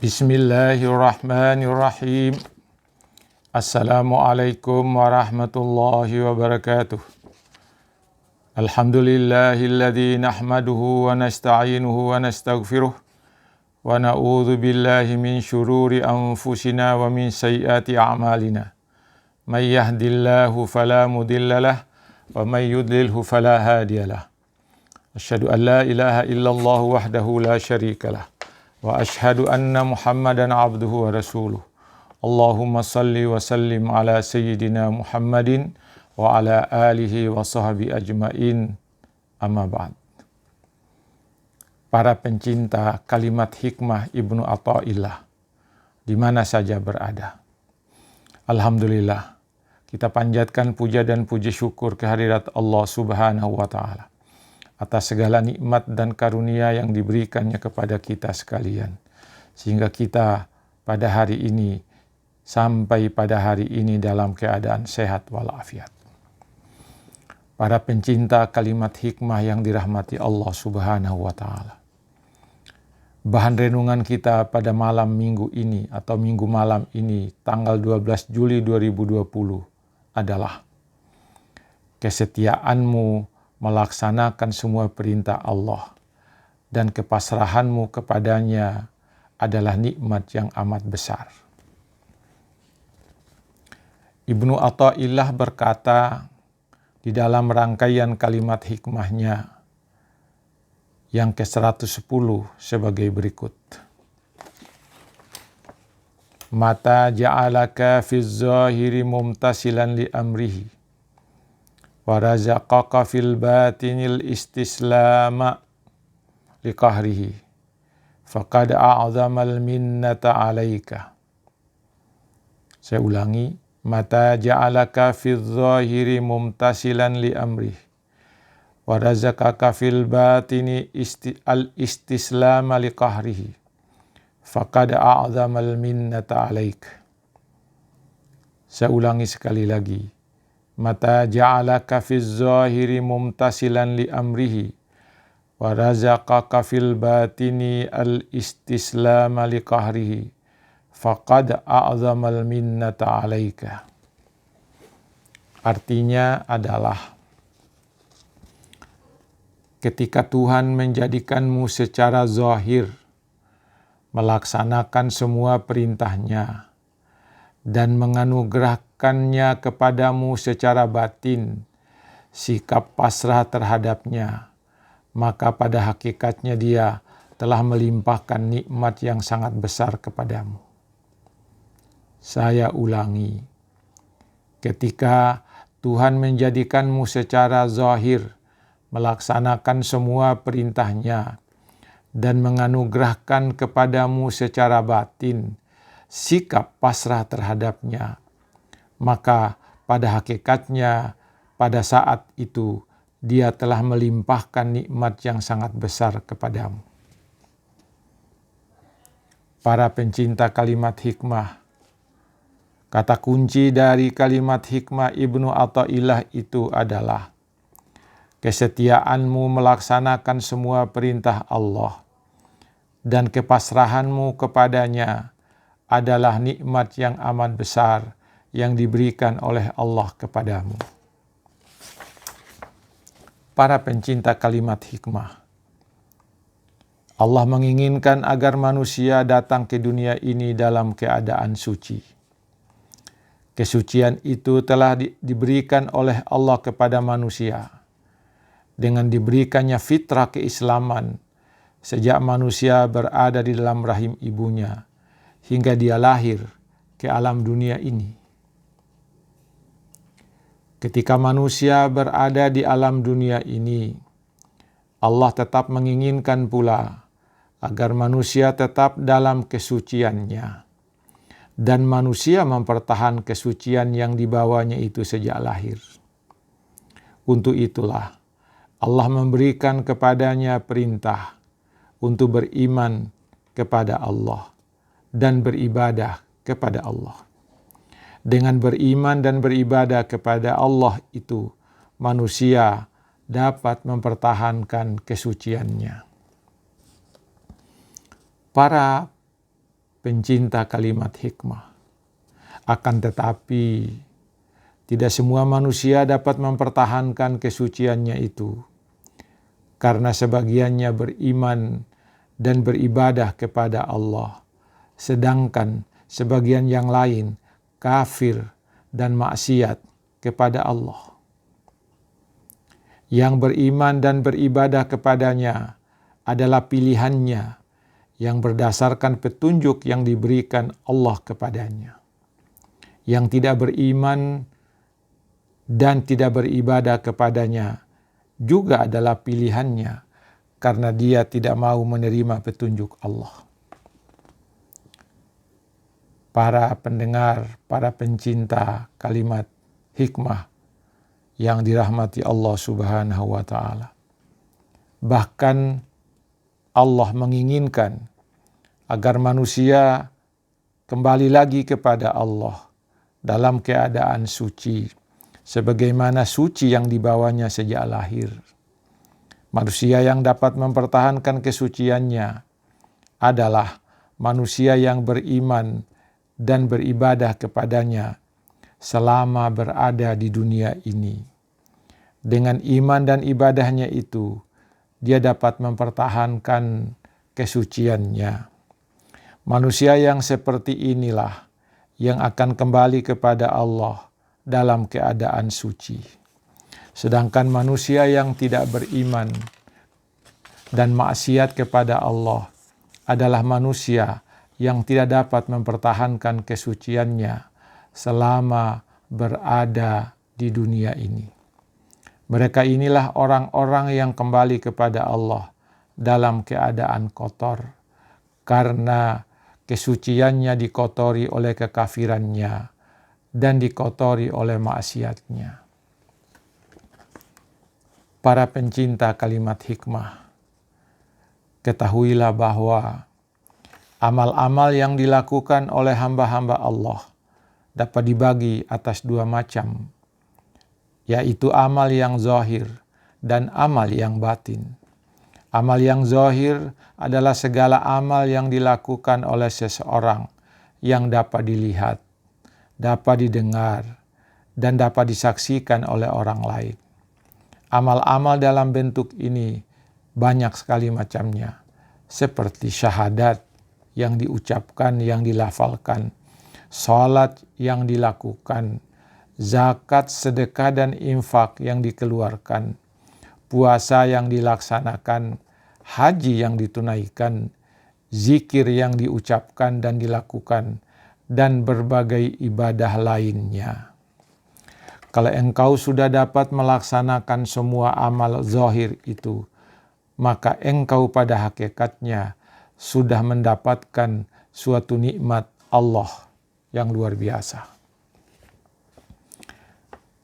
Bismillahirrahmanirrahim. Assalamualaikum warahmatullahi wabarakatuh. Alhamdulillahilladzi nahmaduhu wa nasta'inuhu wa nastaghfiruh wa na'udzu billahi min syururi anfusina wa min sayyiati a'malina. May yahdihillahu fala mudhillalah wa may yudlilhu fala hadiyalah. Asyhadu an la ilaha illallah wahdahu la syarikalah. Wa ashhadu anna Muhammadan abduhu wa rasuluh. Allahumma salli wa sallim ala sayyidina Muhammadin wa ala alihi wa sahbihi ajmain. Amma ba'd. Para pencinta kalimat hikmah Ibnu Athaillah di mana saja berada. Alhamdulillah, kita panjatkan puja dan puji syukur kehadirat Allah Subhanahu wa taala atas segala nikmat dan karunia yang diberikannya kepada kita sekalian. Sehingga kita pada hari ini, sampai pada hari ini dalam keadaan sehat walafiat. Para pencinta kalimat hikmah yang dirahmati Allah Subhanahu wa ta'ala. Bahan renungan kita pada malam minggu ini atau minggu malam ini, tanggal 12 Juli 2020 adalah kesetiaanmu melaksanakan semua perintah Allah dan kepasrahanmu kepadanya adalah nikmat yang amat besar. Ibnu Athaillah berkata di dalam rangkaian kalimat hikmahnya yang ke-110 sebagai berikut. Mata ja'alaka fiz zahiri mumtasilan li amrihi wa razaqaka fil batinil istislama liqahrihi faqad a'zamal minnata alaika. Saya ulangi, mata ja'alaka fiz zahiri mumtasilan li amrih wa razaqaka fil batini istislama liqahrihi faqad a'zamal minnata alaika. Saya ulangi sekali lagi. Mata ja'alaka fiz zahiri mumtasilan li amrihi wa razaqaka fil batini al istislama li qahrihi faqad a'zamal minnata alaika. Artinya adalah ketika Tuhan menjadikanmu secara zahir melaksanakan semua perintahnya dan menganugerahkannya kepadamu secara batin, sikap pasrah terhadapnya, maka pada hakikatnya dia telah melimpahkan nikmat yang sangat besar kepadamu. Saya ulangi, ketika Tuhan menjadikanmu secara zahir melaksanakan semua perintahnya dan menganugerahkan kepadamu secara batin, sikap pasrah terhadapnya, maka pada hakikatnya pada saat itu dia telah melimpahkan nikmat yang sangat besar kepadamu. Para pencinta kalimat hikmah, kata kunci dari kalimat hikmah Ibnu Athaillah itu adalah kesetiaanmu melaksanakan semua perintah Allah dan kepasrahanmu kepadanya adalah nikmat yang amat besar yang diberikan oleh Allah kepadamu. Para pencinta kalimat hikmah, Allah menginginkan agar manusia datang ke dunia ini dalam keadaan suci. Kesucian itu telah diberikan oleh Allah kepada manusia dengan diberikannya fitrah keislaman sejak manusia berada di dalam rahim ibunya hingga dia lahir ke alam dunia ini. Ketika manusia berada di alam dunia ini, Allah tetap menginginkan pula agar manusia tetap dalam kesuciannya dan manusia mempertahankan kesucian yang dibawanya itu sejak lahir. Untuk itulah Allah memberikan kepadanya perintah untuk beriman kepada Allah dan beribadah kepada Allah. Dengan beriman dan beribadah kepada Allah itu, manusia dapat mempertahankan kesuciannya. Para pencinta kalimat hikmah. Akan tetapi, tidak semua manusia dapat mempertahankan kesuciannya itu, karena sebagiannya beriman dan beribadah kepada Allah, sedangkan sebagian yang lain kafir dan maksiat kepada Allah. Yang beriman dan beribadah kepadanya adalah pilihannya yang berdasarkan petunjuk yang diberikan Allah kepadanya. Yang tidak beriman dan tidak beribadah kepadanya juga adalah pilihannya karena dia tidak mau menerima petunjuk Allah. Para pendengar, para pencinta kalimat hikmah yang dirahmati Allah Subhanahu wa Ta'ala. Bahkan Allah menginginkan agar manusia kembali lagi kepada Allah dalam keadaan suci, sebagaimana suci yang dibawanya sejak lahir. Manusia yang dapat mempertahankan kesuciannya adalah manusia yang beriman dan beribadah kepadanya selama berada di dunia ini. Dengan iman dan ibadahnya itu, dia dapat mempertahankan kesuciannya. Manusia yang seperti inilah yang akan kembali kepada Allah dalam keadaan suci. Sedangkan manusia yang tidak beriman dan maksiat kepada Allah adalah manusia yang tidak dapat mempertahankan kesuciannya selama berada di dunia ini. Mereka inilah orang-orang yang kembali kepada Allah dalam keadaan kotor, karena kesuciannya dikotori oleh kekafirannya dan dikotori oleh maksiatnya. Para pencinta kalimat hikmah, ketahuilah bahwa amal-amal yang dilakukan oleh hamba-hamba Allah dapat dibagi atas dua macam, yaitu amal yang zahir dan amal yang batin. Amal yang zahir adalah segala amal yang dilakukan oleh seseorang yang dapat dilihat, dapat didengar, dan dapat disaksikan oleh orang lain. Amal-amal dalam bentuk ini banyak sekali macamnya, seperti syahadat yang diucapkan, yang dilafalkan, salat yang dilakukan, zakat, sedekah, dan infak yang dikeluarkan, puasa yang dilaksanakan, haji yang ditunaikan, zikir yang diucapkan dan dilakukan, dan berbagai ibadah lainnya. Kalau engkau sudah dapat melaksanakan semua amal zahir itu, maka engkau pada hakikatnya sudah mendapatkan suatu nikmat Allah yang luar biasa.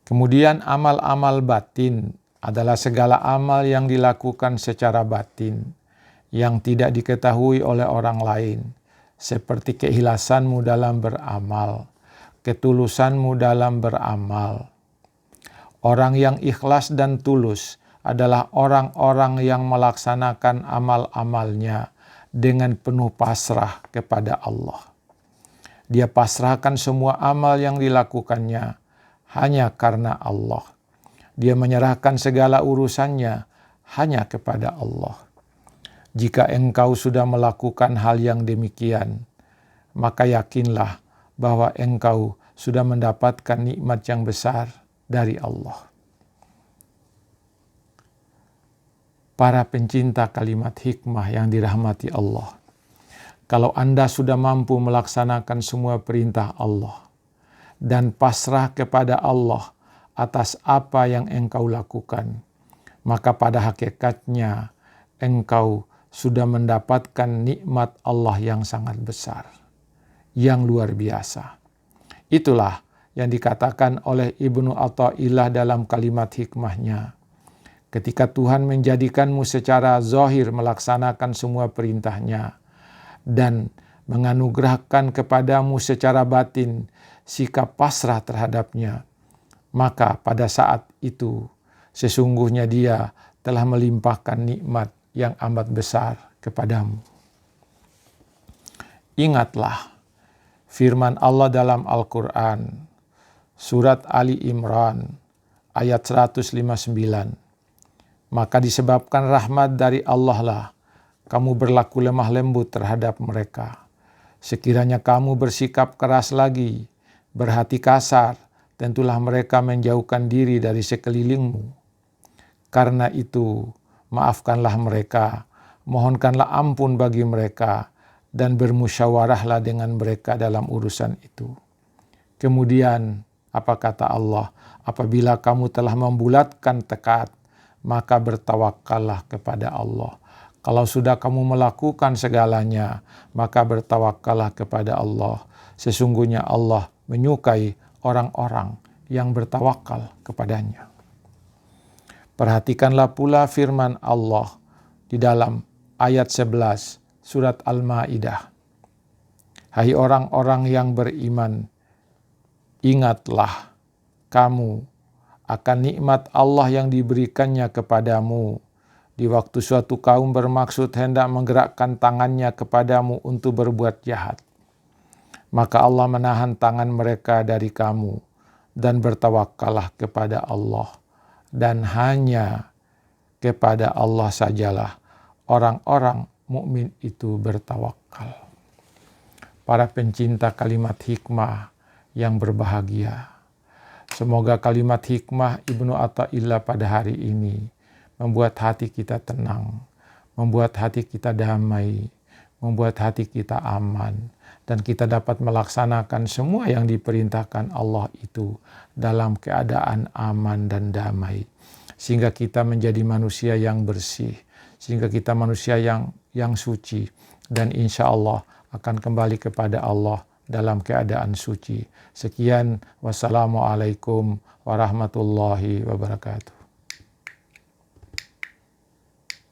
Kemudian amal-amal batin adalah segala amal yang dilakukan secara batin, yang tidak diketahui oleh orang lain, seperti keikhlasanmu dalam beramal, ketulusanmu dalam beramal. Orang yang ikhlas dan tulus adalah orang-orang yang melaksanakan amal-amalnya dengan penuh pasrah kepada Allah. Dia pasrahkan semua amal yang dilakukannya hanya karena Allah. Dia menyerahkan segala urusannya hanya kepada Allah. Jika engkau sudah melakukan hal yang demikian, maka yakinlah bahwa engkau sudah mendapatkan nikmat yang besar dari Allah. Para pencinta kalimat hikmah yang dirahmati Allah, kalau Anda sudah mampu melaksanakan semua perintah Allah dan pasrah kepada Allah atas apa yang engkau lakukan, maka pada hakikatnya engkau sudah mendapatkan nikmat Allah yang sangat besar, yang luar biasa. Itulah yang dikatakan oleh Ibnu Athaillah dalam kalimat hikmahnya. Ketika Tuhan menjadikanmu secara zahir melaksanakan semua perintahnya dan menganugerahkan kepadamu secara batin sikap pasrah terhadapnya, maka pada saat itu sesungguhnya Dia telah melimpahkan nikmat yang amat besar kepadamu. Ingatlah firman Allah dalam Al-Quran, surat Ali Imran, ayat 159. Maka disebabkan rahmat dari Allah lah, kamu berlaku lemah lembut terhadap mereka. Sekiranya kamu bersikap keras lagi, berhati kasar, tentulah mereka menjauhkan diri dari sekelilingmu. Karena itu, maafkanlah mereka, mohonkanlah ampun bagi mereka, dan bermusyawarahlah dengan mereka dalam urusan itu. Kemudian, apa kata Allah? Apabila kamu telah membulatkan tekad, maka bertawakallah kepada Allah. Kalau sudah kamu melakukan segalanya, maka bertawakallah kepada Allah. Sesungguhnya Allah menyukai orang-orang yang bertawakal kepadanya. Perhatikanlah pula firman Allah di dalam ayat 11 surat Al-Maidah. Hai orang-orang yang beriman, ingatlah kamu akan nikmat Allah yang diberikannya kepadamu di waktu suatu kaum bermaksud hendak menggerakkan tangannya kepadamu untuk berbuat jahat. Maka Allah menahan tangan mereka dari kamu dan bertawakallah kepada Allah. Dan hanya kepada Allah sajalah orang-orang mukmin itu bertawakal. Para pencinta kalimat hikmah yang berbahagia, semoga kalimat hikmah Ibnu Athaillah pada hari ini membuat hati kita tenang, membuat hati kita damai, membuat hati kita aman, dan kita dapat melaksanakan semua yang diperintahkan Allah itu dalam keadaan aman dan damai. Sehingga kita menjadi manusia yang bersih, sehingga kita manusia yang suci, dan insya Allah akan kembali kepada Allah dalam keadaan suci. Sekian, wassalamualaikum warahmatullahi wabarakatuh.